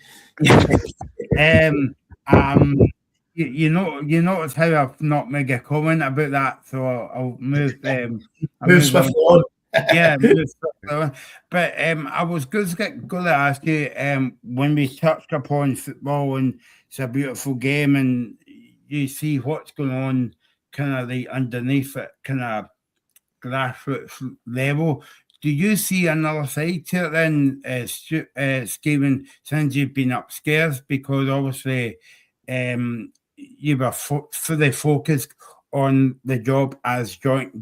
B: You notice how I've not made a comment about that, so I'll move.
D: Move swiftly on.
B: Yeah, move swiftly on. But I was going to ask you, when we touched upon football and it's a beautiful game, and you see what's going on, kind of the underneath it, kind of grassroots level. Do you see another side to it then, Stephen, since you've been upstairs? Because obviously you were fully focused on the job as joint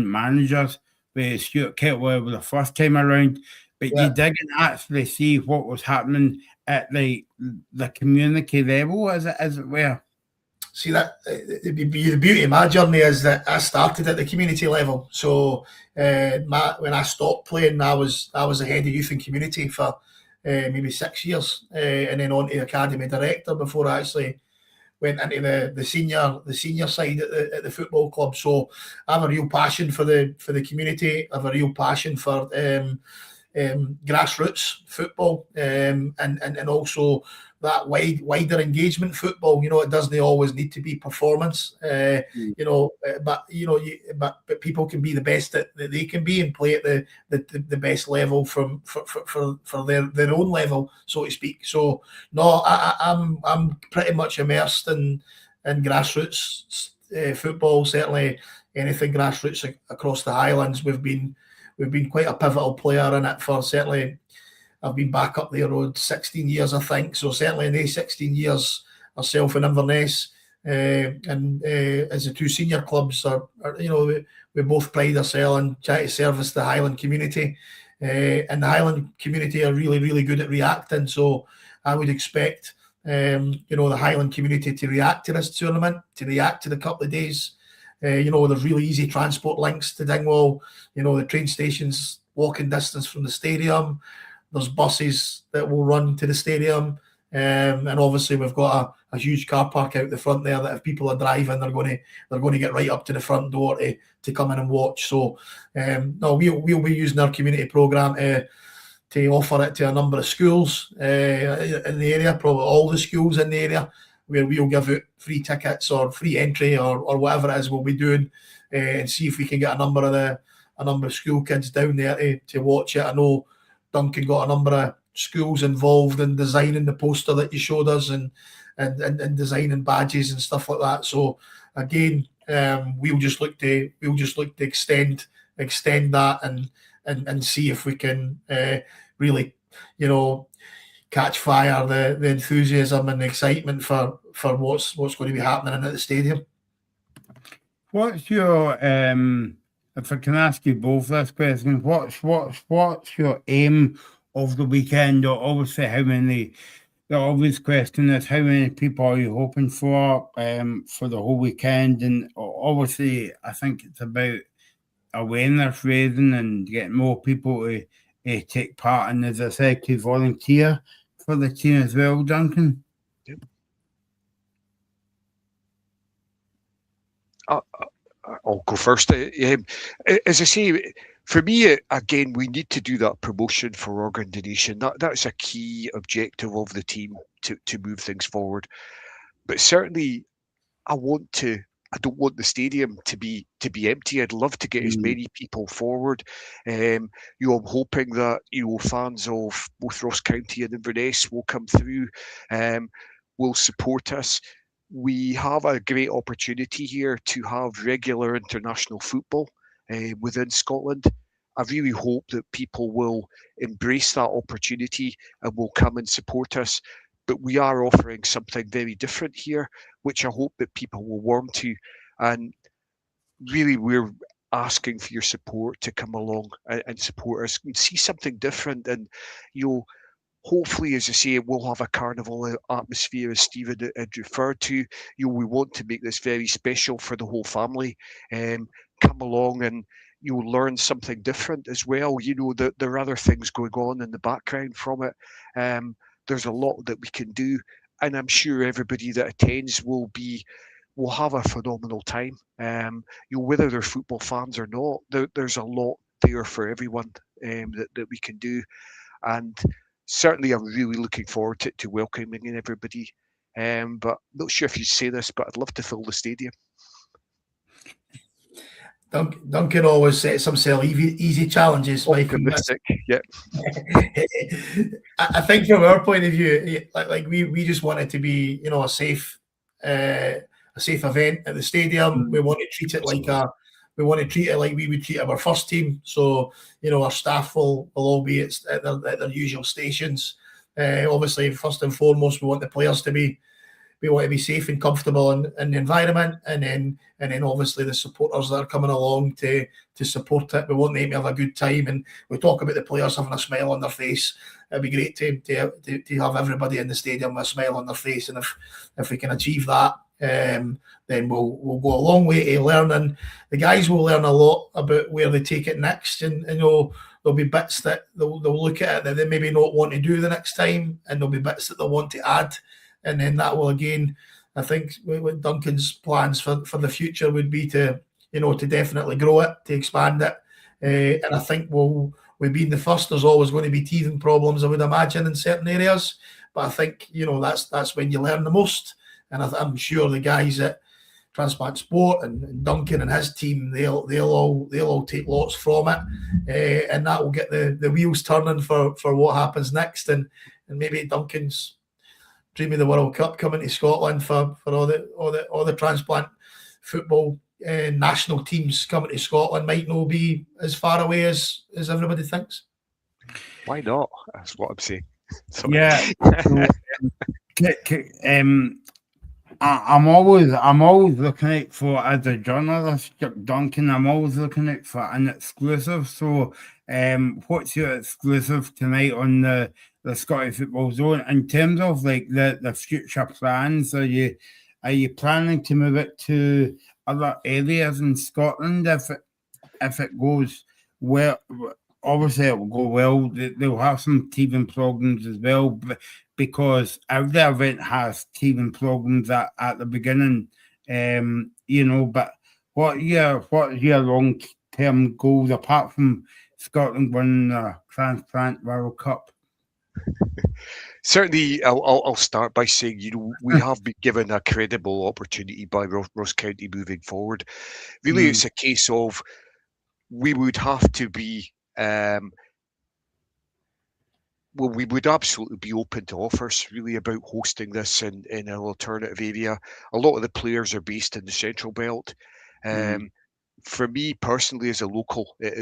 B: managers with Stuart Kettlewell the first time around, but you didn't actually see what was happening at the community level, as it were.
D: See, that the beauty of my journey is that I started at the community level. So when I stopped playing, I was the head of youth and community for maybe 6 years, and then on to academy director before I actually went into the senior side at the football club. So I have a real passion for the community. I have a real passion for grassroots football, and also that wider engagement football. It doesn't always need to be performance, but people can be the best that they can be and play at the best level for their own level, so to speak. So no, I'm pretty much immersed in grassroots football. Certainly anything grassroots across the Highlands. We've been quite a pivotal player in it for certainly. I've been back up there road 16 years, I think. So certainly in these 16 years, ourselves in Inverness and as the two senior clubs we both pride ourselves and try to service the Highland community. And the Highland community are really, really good at reacting. So I would expect the Highland community to react to this tournament, to react to the couple of days. There's really easy transport links to Dingwall. The train station's walking distance from the stadium. There's buses that will run to the stadium, and obviously we've got a huge car park out the front there that if people are driving, they're going to get right up to the front door to come in and watch. So no, we'll be using our community programme to offer it to a number of schools in the area, probably all the schools in the area, where we'll give out free tickets or free entry or whatever it is we'll be doing, and see if we can get a number of school kids down there to watch it. I know Duncan got a number of schools involved in designing the poster that you showed us and designing badges and stuff like that. So again, we'll just look to extend that and see if we can really catch fire the enthusiasm and the excitement for what's going to be happening at the stadium.
B: What's your if I can ask you both this question, what's your aim of the weekend? Or obviously, the obvious question is how many people are you hoping for the whole weekend? And obviously, I think it's about awareness raising and getting more people to take part, and as I said, to volunteer for the team as well, Duncan.
C: Yep. I'll go first. As I say, for me, again, we need to do that promotion for organ donation. That's a key objective of the team to move things forward. But certainly, I don't want the stadium to be empty. I'd love to get as many people forward. I'm hoping that fans of both Ross County and Inverness will come through, will support us. We have a great opportunity here to have regular international football. within Scotland. I really hope that people will embrace that opportunity and will come and support us. But we are offering something very different here, which I hope that people will warm to. And really, we're asking for your support to come along and support us and see something different. And you'll hopefully, as I say, we'll have a carnival atmosphere, as Stephen had referred to. We want to make this very special for the whole family. Come along and you'll learn something different as well. There are other things going on in the background from it. There's a lot that we can do, and I'm sure everybody that attends will have a phenomenal time. Whether they're football fans or not, there's a lot there for everyone that we can do. And certainly, I'm really looking forward to welcoming everybody. But not sure if you say this, but I'd love to fill the stadium.
D: Duncan always sets himself easy challenges.
C: Optimistic, yeah.
D: I think from our point of view, like we just want it to be, a safe event at the stadium. We want to treat it like we would treat our first team. So, our staff will all be at their usual stations. Obviously, first and foremost, we want the players to be safe and comfortable in the environment, and then obviously the supporters that are coming along to support it. We want them to have a good time, and we talk about the players having a smile on their face. It'd be great to have everybody in the stadium with a smile on their face, and if we can achieve that, then we'll go a long way to learning. The guys will learn a lot about where they take it next, and there'll be bits that they'll look at it that they maybe not want to do the next time, and there'll be bits that they'll want to add. And then that will, again, I think what Duncan's plans for the future would be to definitely grow it, to expand it. And I think we've been the first. There's always going to be teething problems, I would imagine, in certain areas. But I think, that's when you learn the most. And I'm sure the guys at Transplant Sport and Duncan and his team, they'll all take lots from it. And that will get the wheels turning for what happens next. And maybe Duncan's dream of the World Cup coming to Scotland for all the transplant football national teams coming to Scotland might not be as far away as everybody thinks.
C: Why not? That's what I'm saying. Sorry.
B: Yeah. I'm always looking out for, as a journalist, Duncan, I'm always looking out for an exclusive. So what's your exclusive tonight on the Scottish Football Zone in terms of like the future plans? Are you planning to move it to other areas in Scotland if it goes well? Obviously it will go well. They'll have some teething problems as well, but because every event has teething problems at the beginning, but what are your long-term goals apart from Scotland winning the Transplant World Cup?
C: Certainly, I'll start by saying, we have been given a credible opportunity by Ross County moving forward. Really, it's a case of we would have to be, we would absolutely be open to offers really about hosting this in an alternative area. A lot of the players are based in the Central Belt. For me personally, as a local, it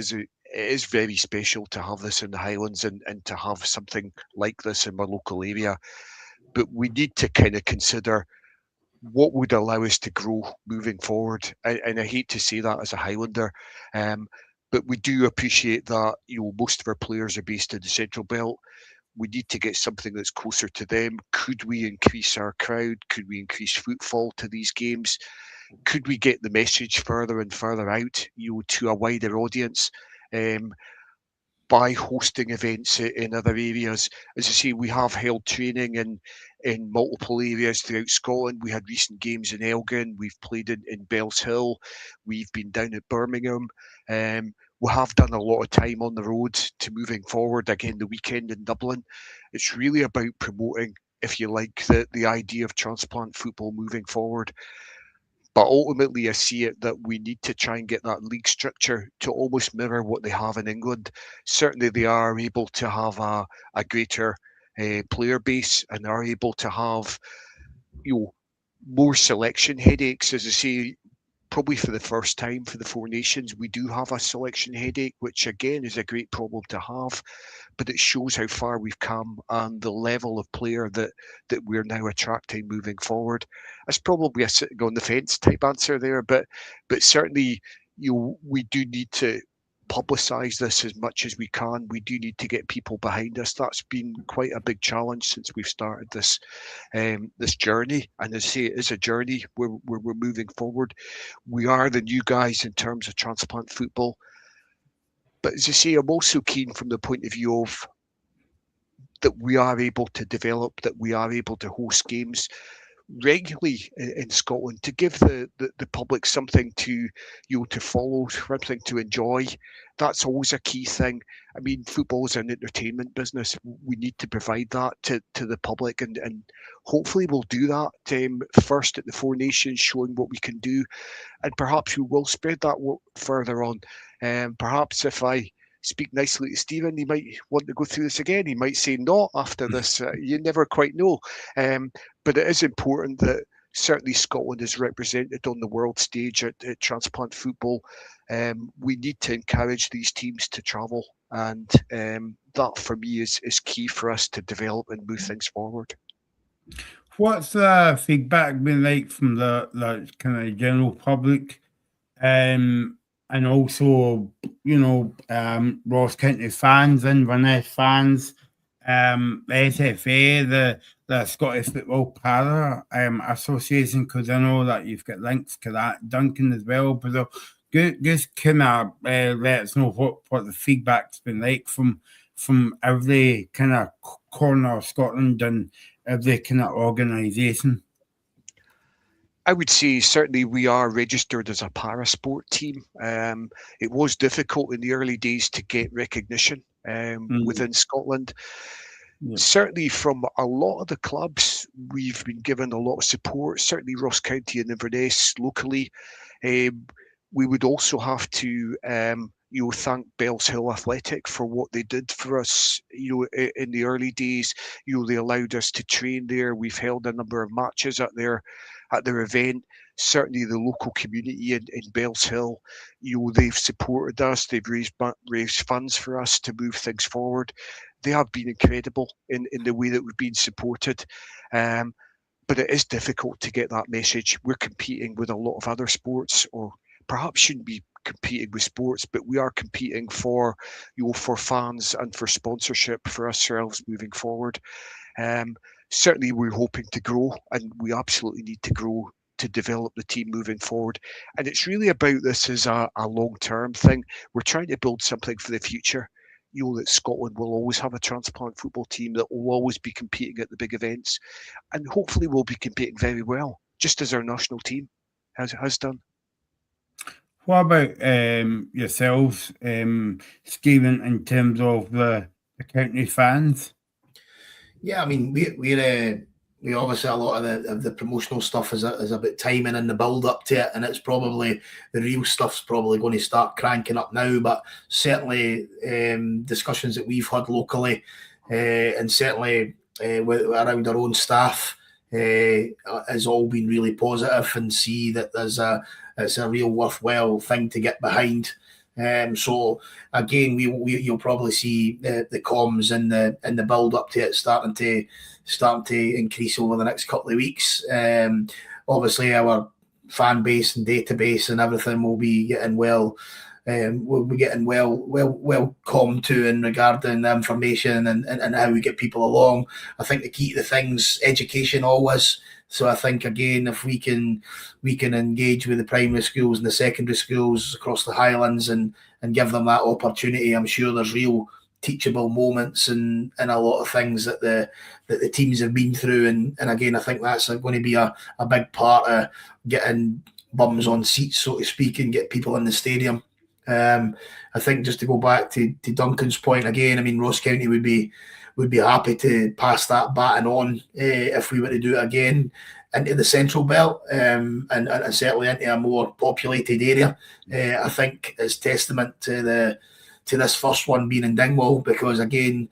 C: is very special to have this in the Highlands and to have something like this in my local area. But we need to kind of consider what would allow us to grow moving forward. And I hate to say that as a Highlander, but we do appreciate that most of our players are based in the Central Belt. We need to get something that's closer to them. Could we increase our crowd? Could we increase footfall to these games? Could we get the message further and further out, to a wider audience? By hosting events in other areas. As I say, we have held training in multiple areas throughout Scotland. We had recent games in Elgin. We've played in Bells Hill. We've been down at Birmingham. We have done a lot of time on the road to moving forward. Again, the weekend in Dublin. It's really about promoting, if you like, the idea of transplant football moving forward. But ultimately, I see it that we need to try and get that league structure to almost mirror what they have in England. Certainly, they are able to have a greater player base and are able to have, more selection headaches. As I say, probably for the first time for the Four Nations, we do have a selection headache, which again is a great problem to have, but it shows how far we've come and the level of player that we're now attracting moving forward. That's probably a sitting on the fence type answer there, but certainly we do need to publicise this as much as we can. We do need to get people behind us. That's been quite a big challenge since we've started this journey. And as I say, it is a journey where we're moving forward. We are the new guys in terms of transplant football. But as I say, I'm also keen from the point of view of that we are able to develop, that we are able to host games regularly in Scotland, to give the public something to to follow, something to enjoy. That's always a key thing. I mean, football is an entertainment business. We need to provide that to the public, and hopefully we'll do that first at the Four Nations, showing what we can do, and perhaps we will spread that further on. Perhaps if I speak nicely to Stephen, he might want to go through this again. He might say not after this. You never quite know. But it is important that certainly Scotland is represented on the world stage at transplant football. We need to encourage these teams to travel, and that for me is key for us to develop and move things forward.
B: What's the feedback been like from the kind of general public? And also, Ross County fans, Inverness fans, the SFA, the Scottish Football Para Association, because I know that you've got links to that, Duncan, as well. But just kind of let us know what the feedback's been like from every kind of corner of Scotland and every kind of organisation.
C: I would say certainly we are registered as a para-sport team. It was difficult in the early days to get recognition within Scotland. Yeah. Certainly from a lot of the clubs, we've been given a lot of support, certainly Ross County and Inverness locally. We would also have to thank Bells Hill Athletic for what they did for us, in the early days. They allowed us to train there. We've held a number of matches at their event. Certainly the local community in Bells Hill, they've supported us. They've raised funds for us to move things forward. They have been incredible in the way that we've been supported. But it is difficult to get that message. We're competing with a lot of other sports, or perhaps shouldn't be competing with sports, but we are competing for fans and for sponsorship for ourselves moving forward. Certainly we're hoping to grow, and we absolutely need to grow to develop the team moving forward. And it's really about this as a long-term thing. We're trying to build something for the future. That Scotland will always have a transplant football team that will always be competing at the big events, and hopefully will be competing very well, just as our national team has done.
B: What about yourselves, Stephen, in terms of the county fans?
D: Yeah, I mean, we obviously, a lot of the promotional stuff is about timing and the build up to it, and it's probably the real stuff's probably going to start cranking up now. But certainly, discussions that we've had locally, and certainly around our own staff, has all been really positive, and see that it's a real worthwhile thing to get behind. So again, you'll probably see the comms and the build up to it starting to increase over the next couple of weeks. Obviously, our fan base and database and everything will be getting well commed to in regarding the information and how we get people along. I think the key to things, education always. So I think, again, if we can engage with the primary schools and the secondary schools across the Highlands and give them that opportunity, I'm sure there's real teachable moments and a lot of things that the teams have been through. And again, I think that's going to be a big part of getting bums on seats, so to speak, and get people in the stadium. I think, just to go back to Duncan's point again, I mean, Ross County would be happy to pass that baton on if we were to do it again into the Central Belt, and certainly into a more populated area. I think it's testament to this first one being in Dingwall, because again,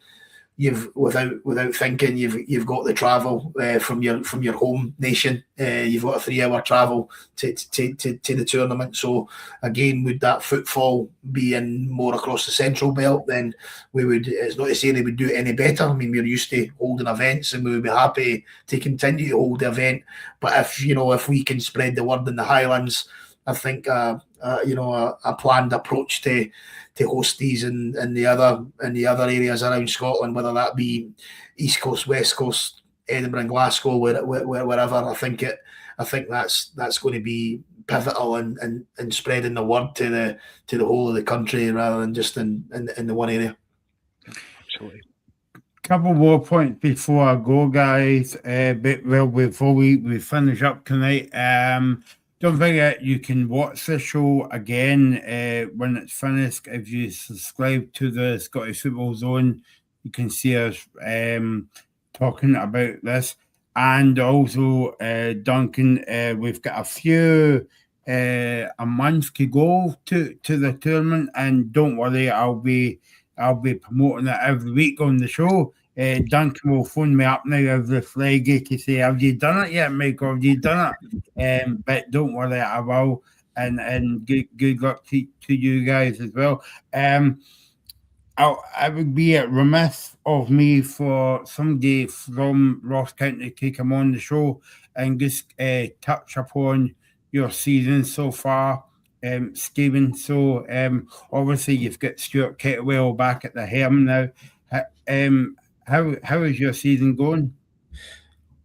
D: you've without thinking, you've got the travel from your home nation. You've got a 3-hour travel to the tournament. So again, would that footfall be in more across the central belt? Then we would. It's not to say they would do it any better. I mean, we're used to holding events, and we would be happy to continue to hold the event. But if we can spread the word in the Highlands, I think a planned approach to host these in the other areas around Scotland, whether that be East Coast, West Coast, Edinburgh, and Glasgow, wherever. I think that's going to be pivotal in spreading the word to the whole of the country rather than just in the one area.
C: Absolutely.
B: Couple more points before I go, guys. Before we finish up tonight, don't forget you can watch the show again when it's finished. If you subscribe to the Scottish Football Zone, you can see us talking about this. And also, Duncan, we've got a month to go to the tournament, and don't worry, I'll be promoting it every week on the show. Duncan will phone me up now every Friday to say, "Have you done it yet, Michael? Have you done it?" But don't worry, I will. And good luck to you guys as well. I would be remiss of me for somebody from Ross County to come on the show and just touch upon your season so far, Stephen. So obviously you've got Stuart Kettlewell back at the helm now. How is your season going?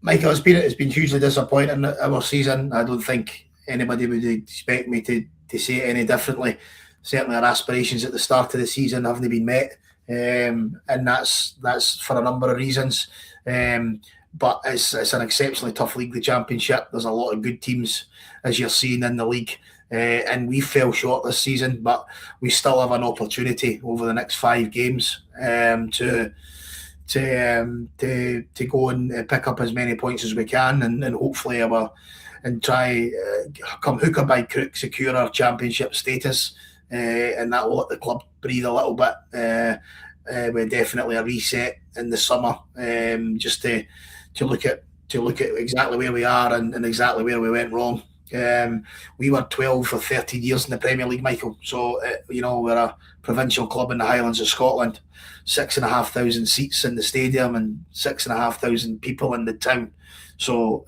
D: Michael, it's been hugely disappointing our season. I don't think anybody would expect me to say it any differently. Certainly our aspirations at the start of the season haven't been met, and that's for a number of reasons. But it's an exceptionally tough league, the Championship. There's a lot of good teams, as you're seeing in the league, and we fell short this season, but we still have an opportunity over the next 5 games to go and pick up as many points as we can, and hopefully try come hook or by crook secure our Championship status, and that will let the club breathe a little bit. We're definitely a reset in the summer, just to look at exactly where we are and exactly where we went wrong. We were 12 or 13 years in the Premier League, Michael. So we're a provincial club in the Highlands of Scotland, 6,500 seats in the stadium and 6,500 people in the town. So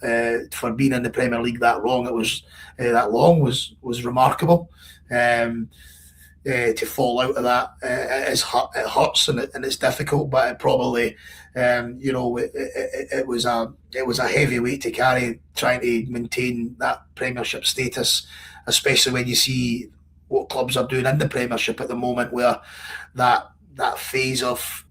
D: for being in the Premier League that long, was remarkable. To fall out of that, it hurts and it's difficult, but it probably, it was a heavy weight to carry trying to maintain that Premiership status, especially when you see what clubs are doing in the Premiership at the moment, where that phase of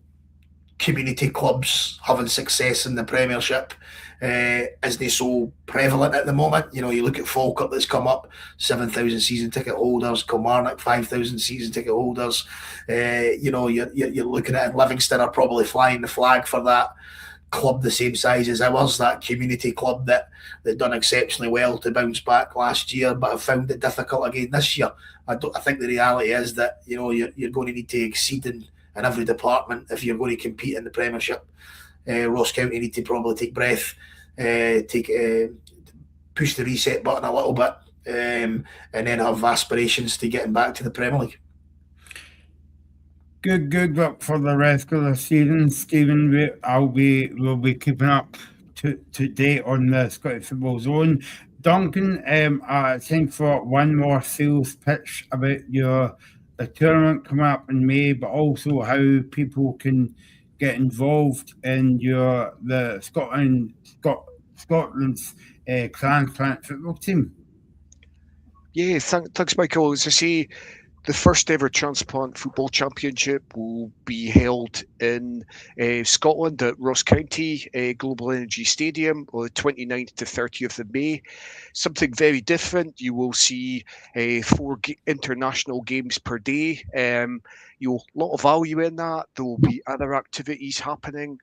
D: community clubs having success in the Premiership isn't so prevalent at the moment. You look at Falkirk that's come up, 7,000 season ticket holders, Kilmarnock 5,000 season ticket holders. You're looking at Livingston are probably flying the flag for that club the same size as ours, that community club that done exceptionally well to bounce back last year, but have found it difficult again this year. I think the reality is that you're going to need to exceed in every department if you're going to compete in the Premiership. Ross County need to probably take breath, push the reset button a little bit, and then have aspirations to getting back to the Premier League.
B: Good luck for the rest of the season, Stephen. We'll be keeping up to date on the Scottish Football Zone. Duncan, I think for one more sales pitch about the tournament coming up in May, but also how people can get involved in the Scotland's Transplant football team.
C: Yeah, thanks, Michael. As I say, the first ever Transplant Football Championship will be held in Scotland at Ross County Global Energy Stadium on the 29th to 30th of May. Something very different. You will see 4 international games per day. A lot of value in that. There will be other activities happening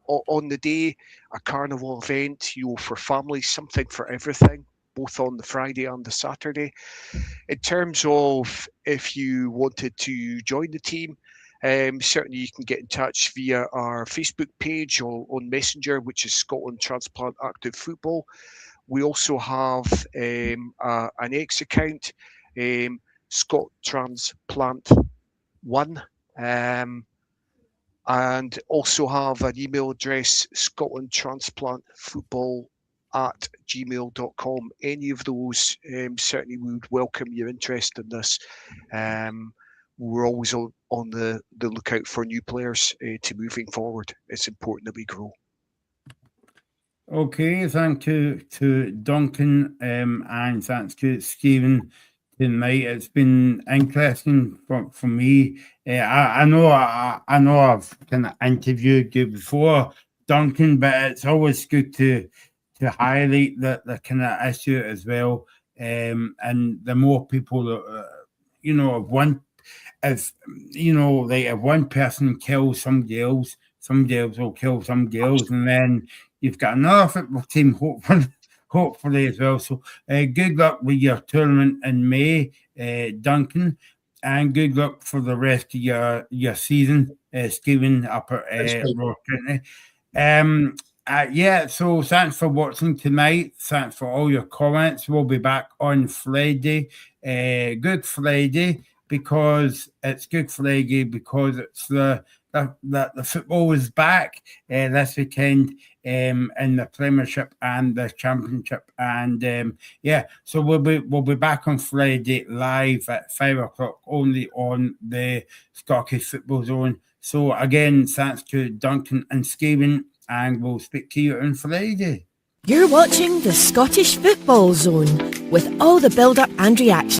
C: on the day, a carnival event, for families, something for everything, both on the Friday and the Saturday. In terms of if you wanted to join the team, certainly you can get in touch via our Facebook page or on Messenger, which is Scotland Transplant Active Football. We also have an X account, Scott Transplant 1, and also have an email address, scotlandtransplantfootball@gmail.com. Any of those, certainly we would welcome your interest in this. We're always on the lookout for new players to moving forward. It's important that we grow.
B: Okay, thank you to Duncan and thanks to Stephen tonight. It's been interesting for me. I know I've kind of interviewed you before, Duncan, but it's always good to highlight the kind of issue as well. And the more people that if one person kills somebody else will kill somebody else, and then you've got another football team hopefully as well. So good luck with your tournament in May, Duncan, and good luck for the rest of your season, Stephen, up at Ross County. So thanks for watching tonight. Thanks for all your comments. We'll be back on Friday, Good Friday, because it's Good Friday, because it's the football is back this weekend in the Premiership and the Championship, and so we'll be back on Friday live at 5:00 only on the Scottish Football Zone. So again, thanks to Duncan and Stephen, and we'll speak to you on Friday.
A: You're watching the Scottish Football Zone with all the build-up and reaction.